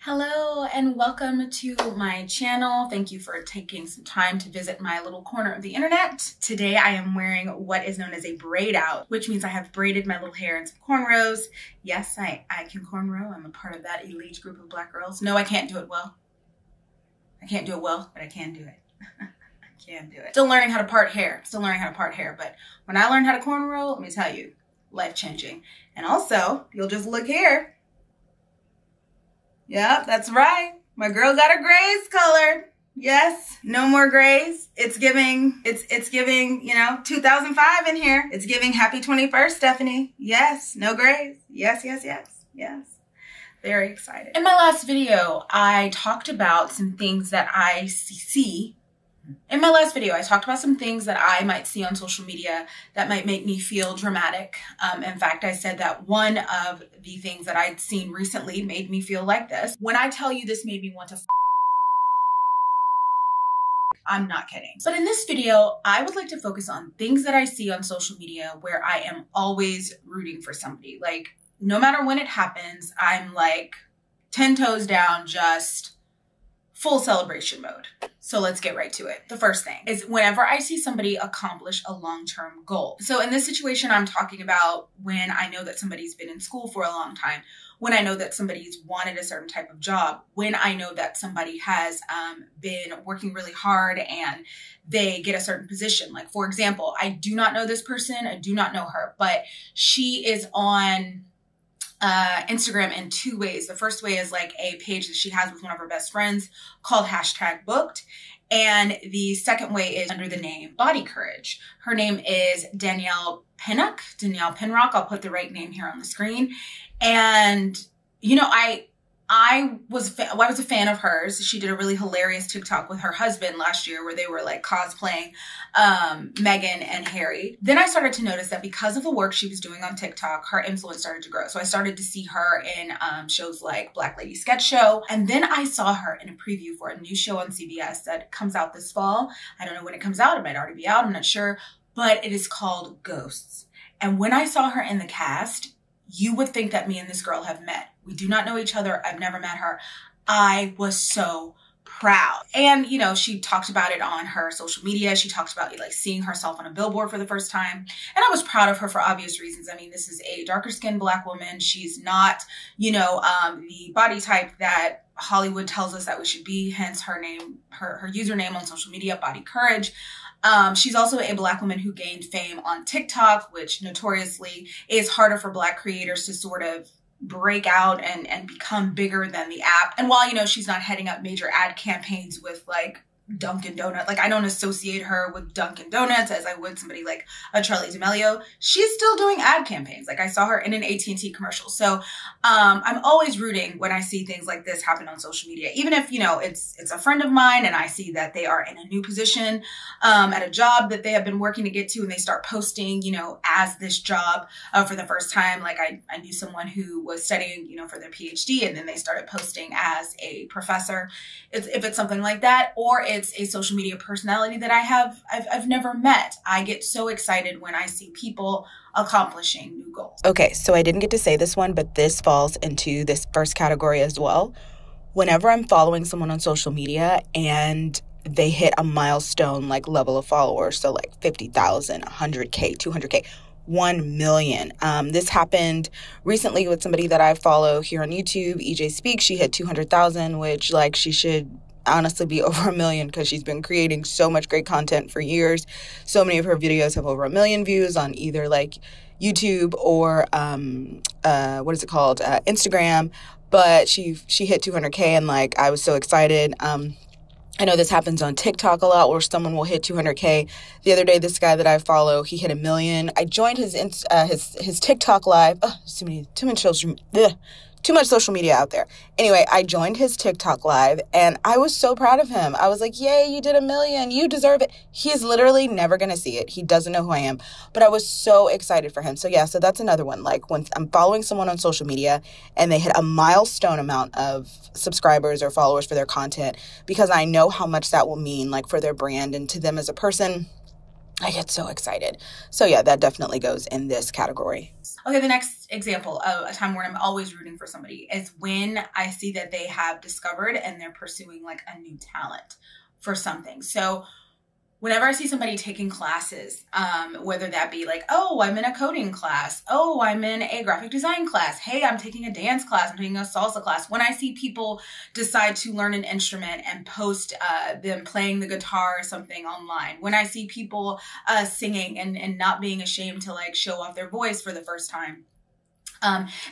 Hello and welcome to my channel. Thank you for taking some time to visit my little corner of the internet. Today I am wearing what is known as a braid out, which means I have braided my little hair in some cornrows. Yes, I can cornrow. I'm a part of that elite group of black girls. No, I can't do it well. I can't do it well, but I can do it. I can do it. Still learning how to part hair. But when I learned how to cornrow, let me tell you, life-changing. And also, you'll just look here. Yep, that's right. My girl got her grays colored. Yes, no more grays. It's giving, you know, 2005 in here. It's giving happy 21st, Stephanie. Yes, no grays. Yes. Very excited. In my last video, I talked about some things that I see. In my last video, I talked about some things that I might see on social media that might make me feel dramatic. In fact, I said that one of the things that I'd seen recently made me feel like this. When I tell you this made me want to I'm not kidding. But in this video, I would like to focus on things that I see on social media where I am always rooting for somebody. Like, no matter when it happens, I'm like 10 toes down, just full celebration mode. So let's get right to it. The first thing is whenever I see somebody accomplish a long-term goal. So in this situation, I'm talking about when I know that somebody's been in school for a long time, when I know that somebody's wanted a certain type of job, when I know that somebody has been working really hard and they get a certain position. Like, for example, I do not know this person, I do not know her, but she is on Instagram in two ways. The first way is like a page that she has with one of her best friends called #booked. And the second way is under the name Body Courage. Her name is Danielle Pinnock. I'll put the right name here on the screen. And, you know, I was a fan of hers. She did a really hilarious TikTok with her husband last year where they were like cosplaying Meghan and Harry. Then I started to notice that because of the work she was doing on TikTok, her influence started to grow. So I started to see her in shows like Black Lady Sketch Show. And then I saw her in a preview for a new show on CBS that comes out this fall. I don't know when it comes out. It might already be out. I'm not sure. But it is called Ghosts. And when I saw her in the cast, you would think that me and this girl have met. We do not know each other. I've never met her. I was so proud. And, you know, she talked about it on her social media. She talked about like seeing herself on a billboard for the first time. And I was proud of her for obvious reasons. I mean, this is a darker skinned Black woman. She's not, you know, the body type that Hollywood tells us that we should be. Hence her name, her username on social media, Body Courage. She's also a Black woman who gained fame on TikTok, which notoriously is harder for Black creators to sort of break out and become bigger than the app. And while, you know, she's not heading up major ad campaigns with like Dunkin' Donuts, like I don't associate her with Dunkin' Donuts as I would somebody like a Charli D'Amelio. She's still doing ad campaigns. Like I saw her in an AT&T commercial. So I'm always rooting when I see things like this happen on social media, even if, you know, it's a friend of mine and I see that they are in a new position at a job that they have been working to get to, and they start posting, you know, as this job for the first time. Like I knew someone who was studying, you know, for their PhD, and then they started posting as a professor. If it's something like that, or it's a social media personality that I've never met, I get so excited when I see people accomplishing new goals. Okay, so I didn't get to say this one, but this falls into this first category as well. Whenever I'm following someone on social media and they hit a milestone like level of followers, so like 50,000, 100K, 200K, 1 million. This happened recently with somebody that I follow here on YouTube, EJ Speaks. She hit 200,000, which like she should honestly be over 1 million because she's been creating so much great content for years. So many of her videos have over 1 million views on either like YouTube or Instagram. But she hit 200K, and like I was so excited. I know this happens on TikTok a lot where someone will hit 200K. The other day, this guy that I follow, he hit 1 million. I joined his TikTok live. Oh, too much social media out there. Anyway, I joined his TikTok live and I was so proud of him. I was like, yay, you did 1 million. You deserve it. He is literally never going to see it. He doesn't know who I am, but I was so excited for him. So yeah, so that's another one. Like when I'm following someone on social media and they hit a milestone amount of subscribers or followers for their content, because I know how much that will mean like for their brand and to them as a person. I get so excited. So yeah, that definitely goes in this category. Okay, the next example of a time where I'm always rooting for somebody is when I see that they have discovered and they're pursuing like a new talent for something. So whenever I see somebody taking classes, whether that be like, oh, I'm in a coding class. Oh, I'm in a graphic design class. Hey, I'm taking a dance class. I'm taking a salsa class. When I see people decide to learn an instrument and post them playing the guitar or something online. When I see people singing and not being ashamed to like show off their voice for the first time.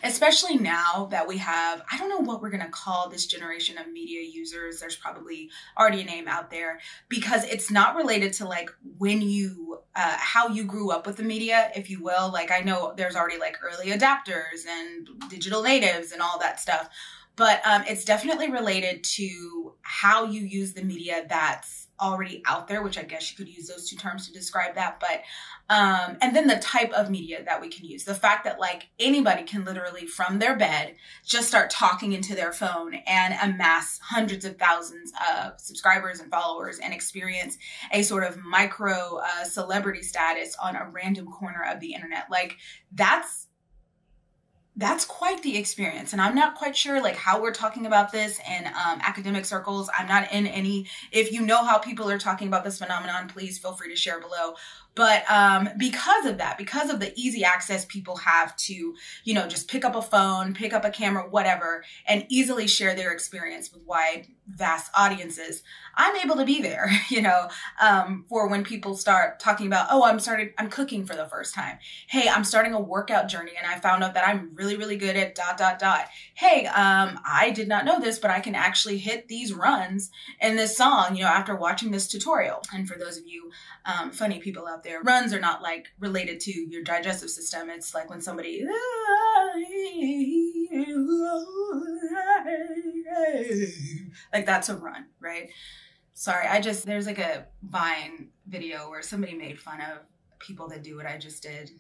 Especially now that we have, I don't know what we're going to call this generation of media users. There's probably already a name out there because it's not related to like when you, how you grew up with the media, if you will. Like I know there's already like early adapters and digital natives and all that stuff, but it's definitely related to how you use the media that's already out there, which I guess you could use those two terms to describe that. But, and then the type of media that we can use, the fact that like anybody can literally from their bed, just start talking into their phone and amass hundreds of thousands of subscribers and followers and experience a sort of micro celebrity status on a random corner of the internet. Like that's quite the experience. And I'm not quite sure like how we're talking about this in academic circles. I'm not in any, if you know how people are talking about this phenomenon, please feel free to share below. But because of that, because of the easy access people have to, you know, just pick up a phone, pick up a camera, whatever, and easily share their experience with wide, vast audiences, I'm able to be there, you know, for when people start talking about, oh, I'm cooking for the first time. Hey, I'm starting a workout journey and I found out that I'm really, really good at ... Hey, I did not know this, but I can actually hit these runs in this song, you know, after watching this tutorial. And for those of you funny people out there, runs are not like related to your digestive system. It's like when somebody, like that's a run, right? Sorry, there's like a Vine video where somebody made fun of people that do what I just did.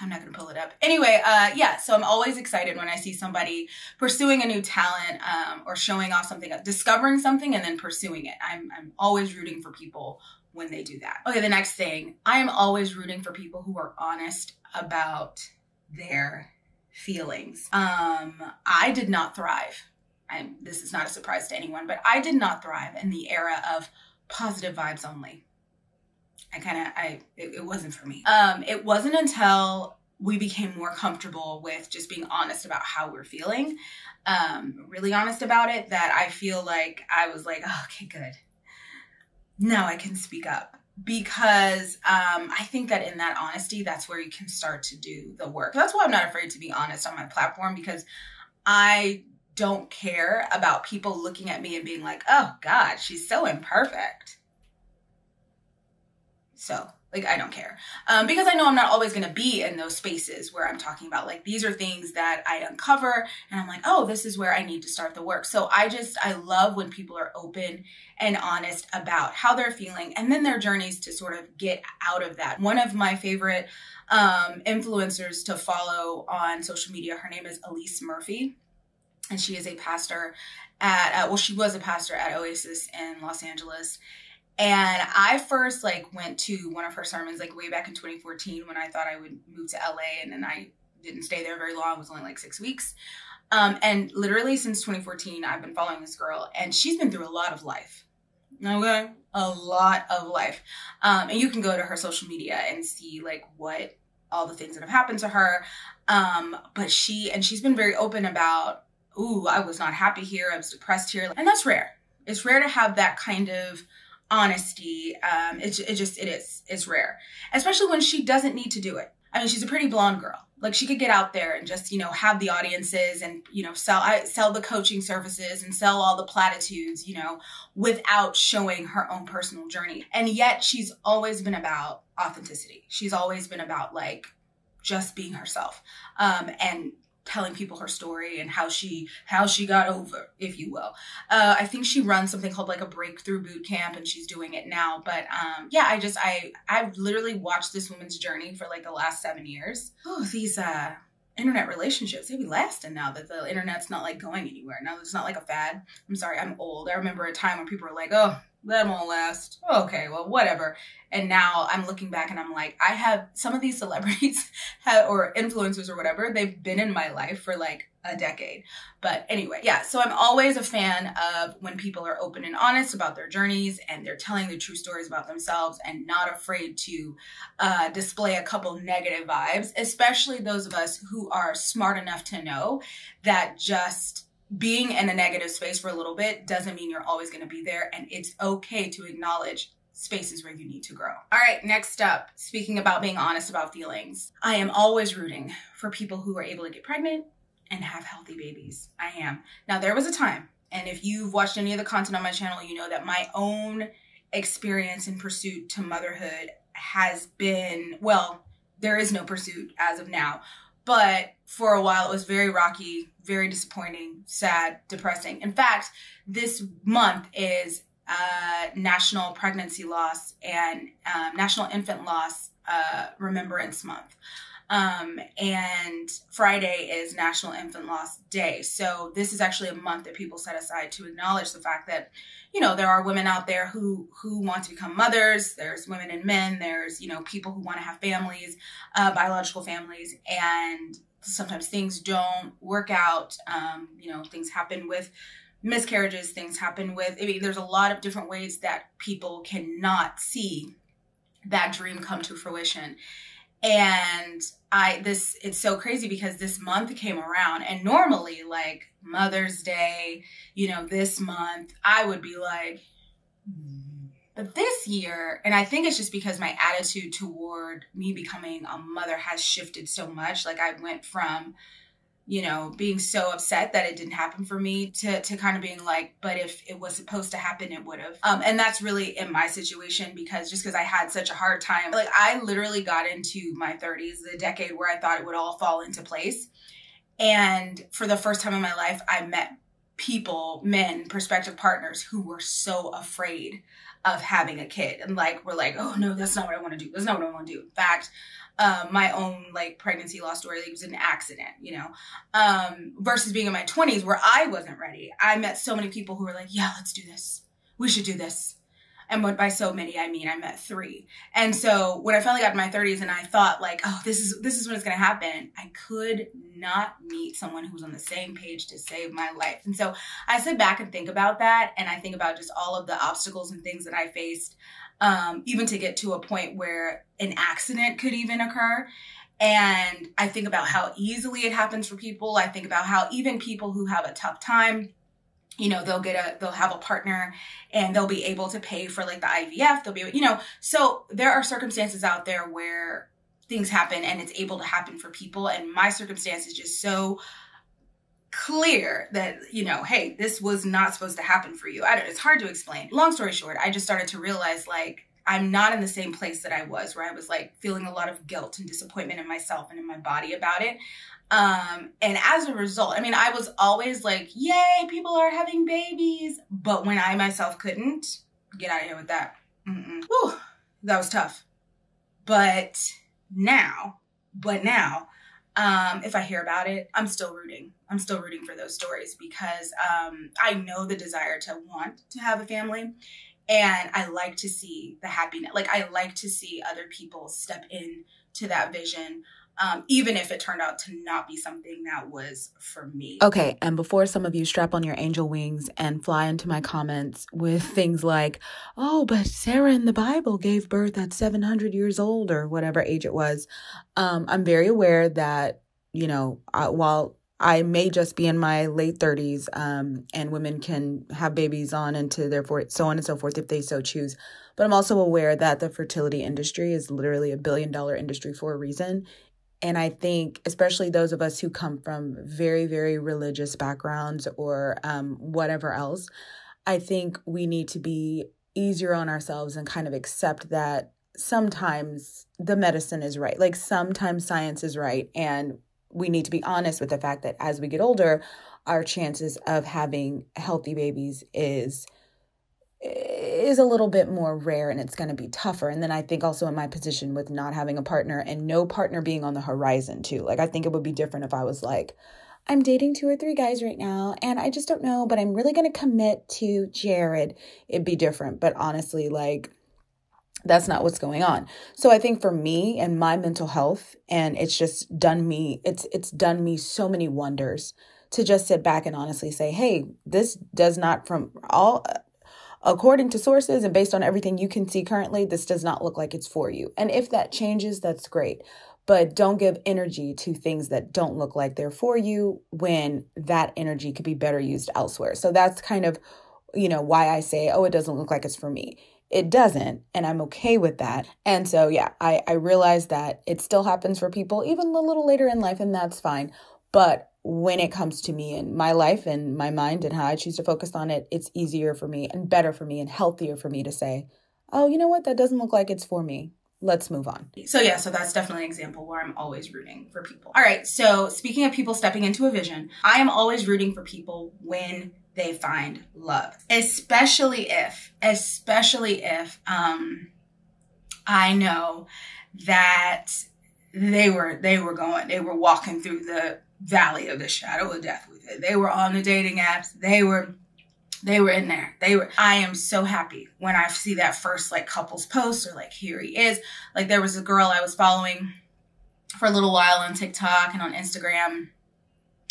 I'm not going to pull it up. Anyway, yeah, so I'm always excited when I see somebody pursuing a new talent or showing off something, discovering something and then pursuing it. I'm always rooting for people when they do that. Okay, the next thing, I am always rooting for people who are honest about their feelings. I did not thrive. This is not a surprise to anyone, but I did not thrive in the era of positive vibes only. It wasn't for me. It wasn't until we became more comfortable with just being honest about how we're feeling, really honest about it, that I feel like I was like, oh, okay, good. Now I can speak up. Because I think that in that honesty, that's where you can start to do the work. That's why I'm not afraid to be honest on my platform, because I don't care about people looking at me and being like, oh God, she's so imperfect. So like, I don't care because I know I'm not always going to be in those spaces where I'm talking about like, these are things that I uncover and I'm like, oh, this is where I need to start the work. So I love when people are open and honest about how they're feeling and then their journeys to sort of get out of that. One of my favorite influencers to follow on social media, her name is Elise Murphy. And she is a pastor at, she was a pastor at Oasis in Los Angeles. And I first like went to one of her sermons like way back in 2014 when I thought I would move to LA, and then I didn't stay there very long. It was only like 6 weeks. And literally since 2014, I've been following this girl and she's been through a lot of life. Okay. A lot of life. And you can go to her social media and see like what all the things that have happened to her. But she's been very open about, ooh, I was not happy here. I was depressed here. And that's rare. It's rare to have that kind of honesty. It's rare, especially when she doesn't need to do it. I mean, she's a pretty blonde girl. Like she could get out there and just, you know, have the audiences and, you know, sell the coaching services and sell all the platitudes, you know, without showing her own personal journey. And yet she's always been about authenticity. She's always been about like just being herself, and telling people her story and how she got over, if you will. I think she runs something called like a breakthrough boot camp and she's doing it now. But yeah, I've literally watched this woman's journey for like the last 7 years. Oh, these internet relationships, they be lasting now that the internet's not like going anywhere. Now it's not like a fad. I'm sorry, I'm old. I remember a time when people were like, oh, that won't last. Okay, well, whatever. And now I'm looking back and I'm like, I have some of these celebrities or influencers or whatever, they've been in my life for like a decade. But anyway, yeah, so I'm always a fan of when people are open and honest about their journeys and they're telling the true stories about themselves and not afraid to display a couple negative vibes, especially those of us who are smart enough to know that just being in a negative space for a little bit doesn't mean you're always going to be there. And it's okay to acknowledge spaces where you need to grow. All right, next up, speaking about being honest about feelings. I am always rooting for people who are able to get pregnant and have healthy babies. I am. Now, there was a time, and if you've watched any of the content on my channel, you know that my own experience in pursuit to motherhood has been, well, there is no pursuit as of now. But for a while, it was very rocky, very disappointing, sad, depressing. In fact, this month is National Pregnancy Loss and National Infant Loss Remembrance Month. And Friday is National Infant Loss Day. So this is actually a month that people set aside to acknowledge the fact that, you know, there are women out there who want to become mothers. There's women and men. There's, you know, people who want to have families, biological families, and sometimes things don't work out. You know, things happen with miscarriages, things happen with, I mean, there's a lot of different ways that people cannot see that dream come to fruition. And it's so crazy because this month came around, and normally like Mother's Day, you know, this month, I would be like, but this year, and I think it's just because my attitude toward me becoming a mother has shifted so much. Like I went from, you know, being so upset that it didn't happen for me to kind of being like, but if it was supposed to happen, it would have. And that's really in my situation because I had such a hard time. Like I literally got into my 30s, the decade where I thought it would all fall into place. And for the first time in my life, I met people, men, prospective partners who were so afraid of having a kid. And like, we're like, oh no, that's not what I want to do. That's not what I want to do. In fact, my own like pregnancy loss story, like, it was an accident, you know, versus being in my 20s where I wasn't ready. I met so many people who were like, yeah, let's do this. We should do this. And by so many, I mean, I met 3. And so when I finally got to my 30s and I thought like, oh, this is when it's going to happen, I could not meet someone who was on the same page to save my life. And so I sit back and think about that. And I think about just all of the obstacles and things that I faced, even to get to a point where an accident could even occur. And I think about how easily it happens for people. I think about how even people who have a tough time, you know, they'll have a partner and they'll be able to pay for like the IVF. They'll be, you know, so there are circumstances out there where things happen and it's able to happen for people. And my circumstance is just so clear that, you know, hey, this was not supposed to happen for you. It's hard to explain. Long story short, I just started to realize like, I'm not in the same place that I was, where I was like feeling a lot of guilt and disappointment in myself and in my body about it. And as a result, I mean, I was always like, yay, people are having babies. But when I myself couldn't, get out of here with that. Whew, that was tough. But now, if I hear about it, I'm still rooting. I'm still rooting for those stories because I know the desire to want to have a family. And I like to see the happiness. Like I like to see other people step in to that vision. Even if it turned out to not be something that was for me. Okay, and before some of you strap on your angel wings and fly into my comments with things like, oh, but Sarah in the Bible gave birth at 700 years old or whatever age it was, I'm very aware that, you know, while I may just be in my late 30s and women can have babies on into their 40s, so on and so forth if they so choose. But I'm also aware that the fertility industry is literally $1 billion industry for a reason. And I think especially those of us who come from very, very religious backgrounds or whatever else, I think we need to be easier on ourselves and kind of accept that sometimes the medicine is right. Like sometimes science is right. And we need to be honest with the fact that as we get older, our chances of having healthy babies is a little bit more rare and it's going to be tougher. And then I think also in my position with not having a partner and no partner being on the horizon too. Like I think it would be different if I was like, I'm dating 2 or 3 guys right now, and I just don't know, but I'm really going to commit to Jared. It'd be different, but honestly, like, that's not what's going on. So I think for me and my mental health, and it's just done me, it's done me so many wonders to just sit back and honestly say, hey, this does not, from all, according to sources and based on everything you can see currently, this does not look like it's for you. And if that changes, that's great. But don't give energy to things that don't look like they're for you when that energy could be better used elsewhere. So that's kind of, why I say, oh, it doesn't look like it's for me. It doesn't, and I'm okay with that. And so, yeah, I realize that it still happens for people, even a little later in life, and that's fine. But when it comes to me and my life and my mind and how I choose to focus on it, it's easier for me and better for me and healthier for me to say, oh, you know what? That doesn't look like it's for me. Let's move on. So yeah, so that's definitely an example where I'm always rooting for people. All right, so speaking of people stepping into a vision, I am always rooting for people when they find love, especially if I know that they were walking through the valley of the shadow of death with it. They were on the dating apps. They were in there. I am so happy when I see that first like couples post or like, here he is. Like there was a girl I was following for a little while on TikTok and on Instagram.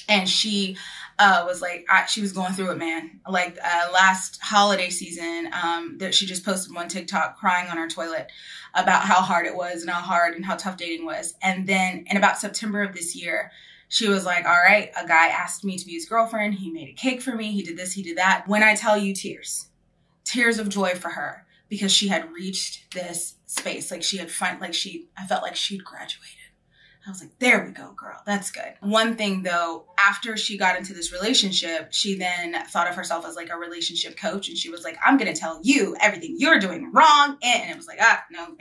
And she was like, she was going through it, man. Like last holiday season, that she just posted one TikTok crying on her toilet about how hard it was and how hard and how tough dating was. And then in about September of this year, she was like, all right, a guy asked me to be his girlfriend. He made a cake for me. He did this, he did that. When I tell you tears of joy for her because she had reached this space. Like she had I felt like she'd graduated. I was like, there we go, girl. That's good. One thing though, after she got into this relationship, she then thought of herself as like a relationship coach. And she was like, I'm going to tell you everything you're doing wrong. And it was like, no,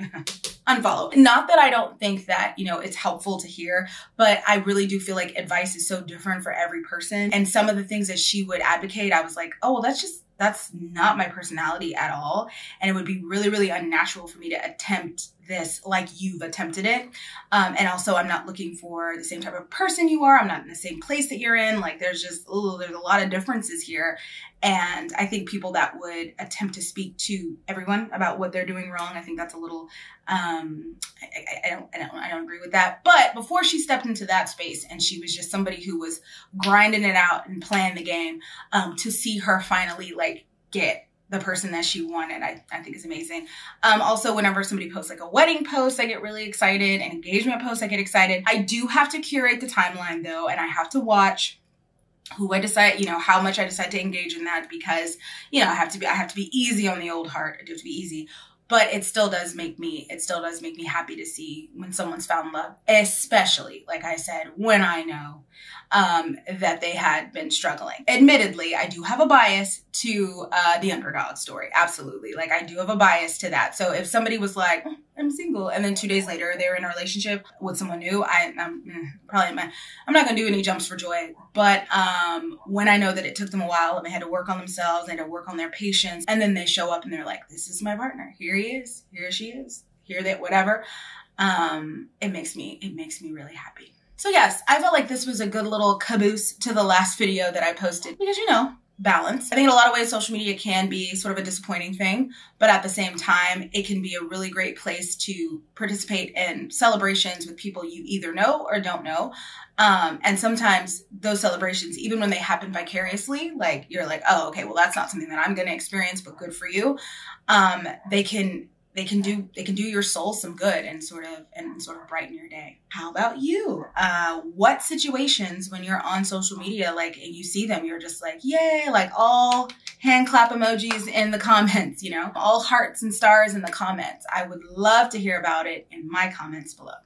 unfollow. Not that I don't think that, it's helpful to hear, but I really do feel like advice is so different for every person. And some of the things that she would advocate, I was like, oh, well, that's not my personality at all. And it would be really, really unnatural for me to attempt this like you've attempted it. And also I'm not looking for the same type of person you are. I'm not in the same place that you're in. Like there's a lot of differences here. And I think people that would attempt to speak to everyone about what they're doing wrong, I think that's a little, I don't agree with that. But before she stepped into that space and she was just somebody who was grinding it out and playing the game, to see her finally like get the person that she wanted, I think is amazing. Also, whenever somebody posts like a wedding post, I get really excited. An engagement post, I get excited. I do have to curate the timeline though, and I have to watch who I decide, how much I decide to engage in that because, I have to be easy on the old heart. I do have to be easy. But it still does make me happy to see when someone's found love, especially, like I said, when I know that they had been struggling. Admittedly, I do have a bias to the underdog story. Absolutely. Like I do have a bias to that. So if somebody was like, I'm single, and then 2 days later they're in a relationship with someone new, I'm not going to do any jumps for joy. But when I know that it took them a while and they had to work on themselves, they had to work on their patience, and then they show up and they're like, this is my partner. Here he is. Here she is. Here that whatever. It makes me really happy. So yes, I felt like this was a good little caboose to the last video that I posted because, balance. I think in a lot of ways, social media can be sort of a disappointing thing, but at the same time, it can be a really great place to participate in celebrations with people you either know or don't know. And sometimes those celebrations, even when they happen vicariously, like you're like, oh, okay, well, that's not something that I'm going to experience, but good for you. They can do your soul some good and sort of brighten your day. How about you? What situations when you're on social media, like, and you see them, you're just like, yay, like all hand clap emojis in the comments, all hearts and stars in the comments. I would love to hear about it in my comments below.